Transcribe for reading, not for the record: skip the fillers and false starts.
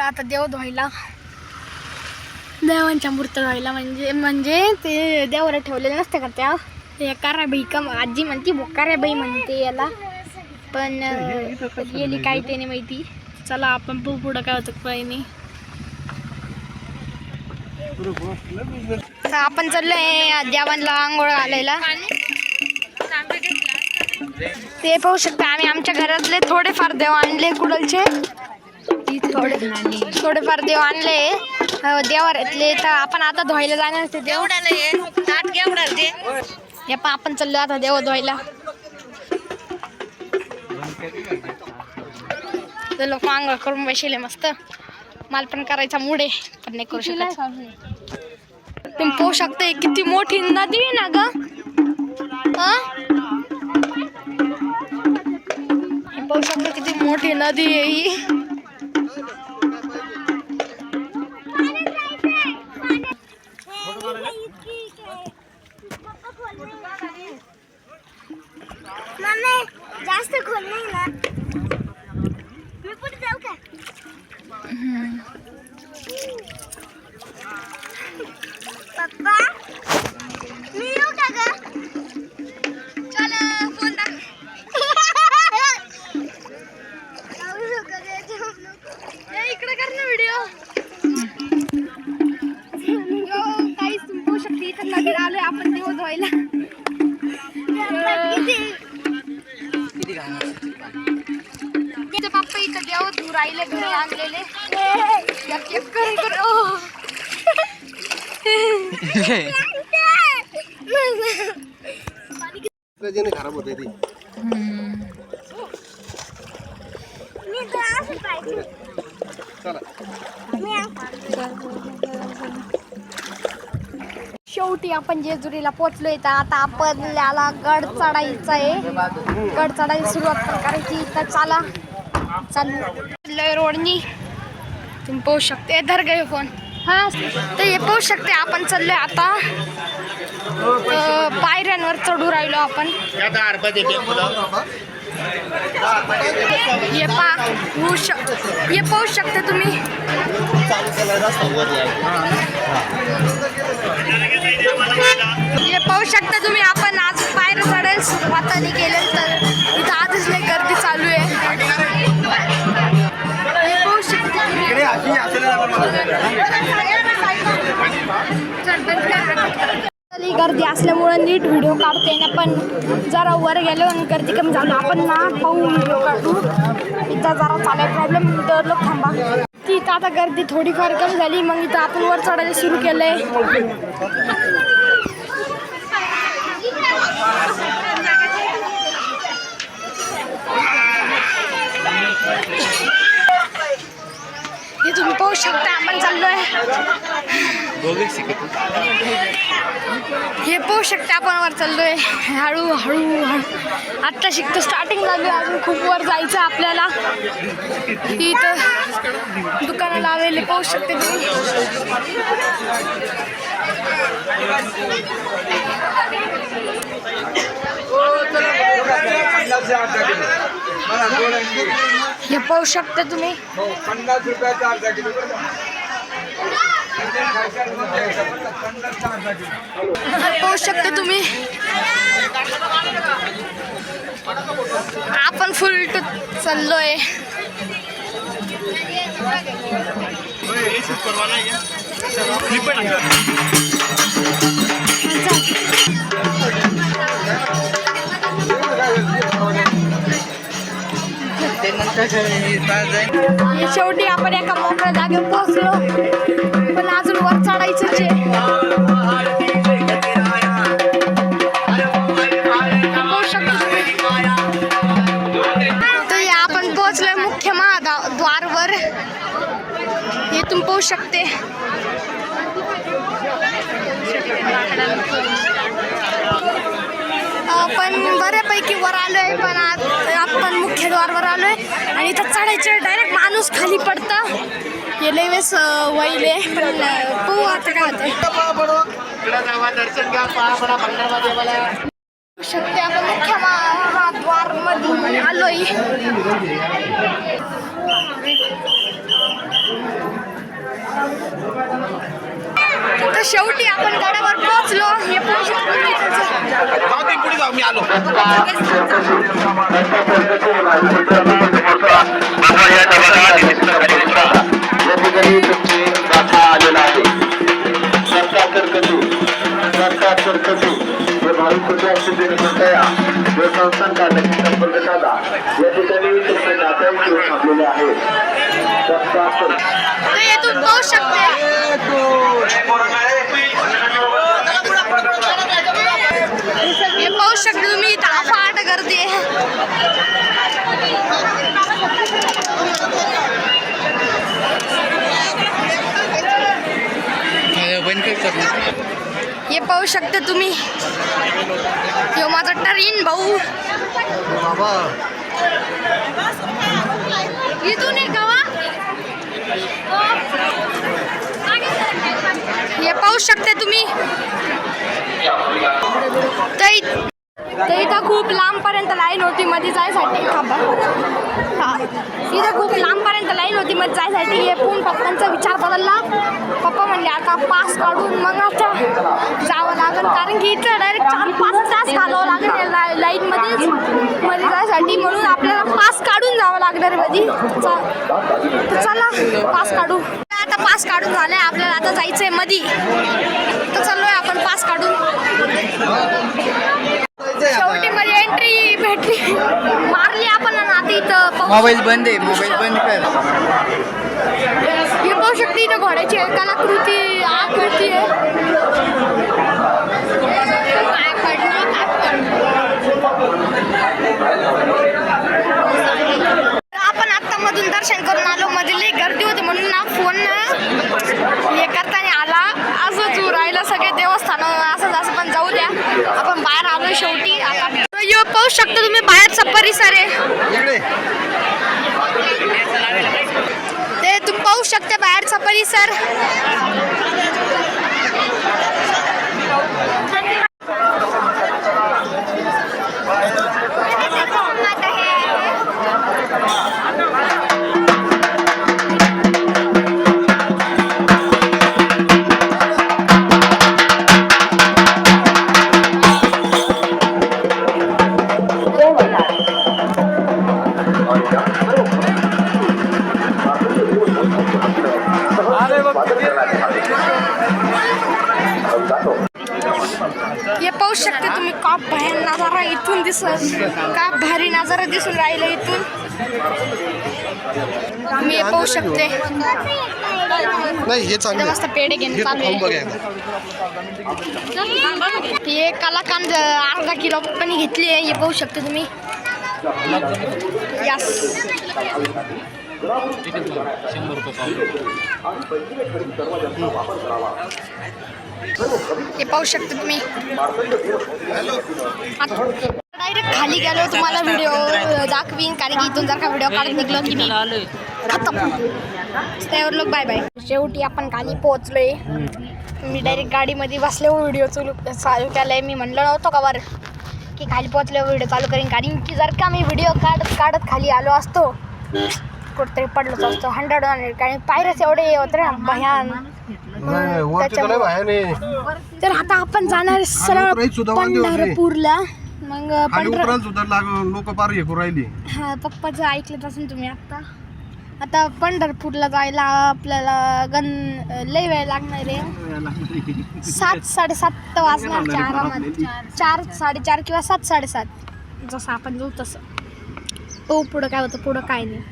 आता देव धुवायला, देवांच्या मूर्ती धुवायला. म्हणजे ते देवाला ठेवलेले नसते का त्या, ते काराबाई का आजी म्हणते, काराबाई म्हणते याला, पण गेली काय ते नाही माहिती. चला आपण पुढं काय होतं काही नाही. आपण चाललोय देवांना आंघोळ घालायला. ते पाहू शकता आम्ही आमच्या घरातले थोडेफार देव आणले, कुडलचे थोडेफार देव आणले देवाऱ्यातले. तर आपण आता धुवायला जाणार ते देव. हे पण आपण चाललो आता देव धुवायला. तर लोक आंघोळ करून बसले मस्त. मला पण करायचा मूड आहे पण नाही करू शकत. तुम्ही पाहू शकता किती मोठी नदी आहे ना ग. पाहू शकता किती मोठी नदी आहे ही. जास्त खोल नाही ना, मी पुढे जाऊ का? पप्पा मी येऊ का ग? चला फोन टाक. इकडे कर ना व्हिडिओ. काहीच तुम्ही पाहू शकते इथं नदी आलोय आपण देव धुवायला. पप्पा इथं देव धुवून राहिले घरी आणलेले. खराब होते ती. शेवटी आपण जेजुरीला पोहोचलोय. तर आता आपल्याला गड चढायचा आहे. गड चढायला सुरुवात पण करायची. तर चला चालू रोडनी. तुम्ही पाहू शकते धर गए फोन. हा तर हे पाहू शकते आपण चाललोय आता पायऱ्यांवर चढू राहिलो आपण. हे पाहू शकते तुम्ही. हे पाहू शकता तुम्ही आपण आज पायऱ्या चढायला सुरुवाताने केले. तर इथं आजच लई गर्दी चालू आहे. हे पाहू शकता गर्दी असल्यामुळे नीट व्हिडिओ काढते ना, पण जरा वर गेलो आणि गर्दी कमी झाली आपण ना पाहू व्हिडिओ काढू. इथं जरा चालाय प्रॉब्लेम, तर लोक थांबा. तिथं आता गर्दी थोडीफार कमी झाली. मग इथं आपण वर चढायला सुरू केलंय. हे तुम्ही पाहू शकता आपण चाललोय. हे पाहू शकता आपण वर चाललोय हळू हळू. आत्ता शिकतो स्टार्टिंग झाली, अजून खूप वर जायचं आपल्याला. इथं दुकानं लावलेले पाहू शकते तुम्ही. हे पाहू शकता तुम्ही. 50 रुपयाचा अर्धा किलो. पाहू शकता तुम्ही. आपण फुल चाललोय. शेवटी आपण एका मोकळ्या जागेवर पोहोचलो, पण अजून वर चढायचं आहे. तर आपण पोहोचलोय मुख्य महाद्वारवर. हे तुम्ही पाहू शकते. आपण बऱ्यापैकी वर आलोय, पण आपण मुख्य द्वारवर आलोय आणि इथं चढायचे डायरेक्ट माणूस खाली पडतं. हे लय वेळेस वहिले, पण पाहू आता काय होतं. शकते आपण मुख्य महाद्वार मधून आलोय. तर शेवटी आपण गडावर पोहोचलो. हे पाहू शकतो तुम्ही त्याचं. पुढे जाऊ मी आलो. संस्थान काढण्याची संपर्क साधा. या ठिकाणी तुमचे नात्याचे थांबलेले आहेत. तर येथून पाहू शकते. हे पाहू शकते तुम्ही इथं अफाट गर्दी आहे. हे पाहू शकता तुम्ही. यो माझा टरीन भाऊ. इथून एक गावा. हे पाहू शकता तुम्ही. तर इथं खूप लांबपर्यंत लाईन होती मध्ये जायसाठी. इथं खूप लांबपर्यंत लाईन होती मध्ये जायसाठी. हे पण पप्पांचा विचार बदलला. पप्पा म्हणले आता पास काढून मग आता जावं लागेल, कारण की इथं डायरेक्ट 4-5 तास घालावं लागेल लाईनमध्येच मध्ये जायसाठी. म्हणून आपल्याला पास काढून जावं लागणार मध्ये. तर चला पास काढू. आता पास काढून झालंय, आपल्याला आता जायचंय मध्ये. तर चाललोय आपण पास काढून. शेवटी मध्ये एंट्री भेटली, मारली आपण. आता इथं मोबाईल बंद आहे, मोबाईल बंद कर. हे पाहू शकते इथं घोड्याची कलाकृती आकृती आहे. आपण आत्ता मधून दर्शन करून आलो. मध्ये लई गर्दी होती म्हणून ना फोन हे करताना आला. असंच राहिलं सगळे देवस्थान असं पण जाऊ द्या. आपण बाहेर आलो शेवटी. आता हे पाहू शकता तुम्ही बाहेरचा परिसर आहे. ते तुम्ही पाहू शकता बाहेरचा परिसर. हे पाहू शकते तुम्ही का भारी नजारा इथून का भारी नजारा दिसून राहिला इथून. मी पाहू शकते. नाही हे चांगलं मस्त पेढे घेऊन चालू आहे. हे कलाकांद अर्धा किलो पण घेतली आहे. हे पाहू शकते तुम्ही. यस हे पाहू शकता तुम्ही. डायरेक्ट खाली गेलो तुम्हाला व्हिडिओ दाखवीन, कारण की इथून जर का व्हिडिओ काढत निघलो की मी खतम. त्यावर लोक बाय बाय. शेवटी आपण खाली पोहोचलोय. मी डायरेक्ट गाडीमध्ये बसले, व्हिडिओ चालू केलाय. मी म्हणलं नव्हतं का बरं की खाली पोहोचल्यावर व्हिडिओ चालू करीन, कारण की जर का मी व्हिडिओ काढत खाली आलो असतो कुठतरी पडलोच असतो 100 कारण पायऱ्याच एवढे होते ना भयान. तर आता आपण जाणार सरळ पंढरपूरला. मग लोक पार हे करू राहिली. हा पप्पाचं ऐकलं असेल तुम्ही. आता पंढरपूरला जायला आपल्याला लय वेळ लागणार आहे. 7-7:30 वाजणार आरामात. 4-4:30 किंवा 7-7:30 जसं आपण जाऊ तसं. पुढं काय होतं पुढं काय नाही.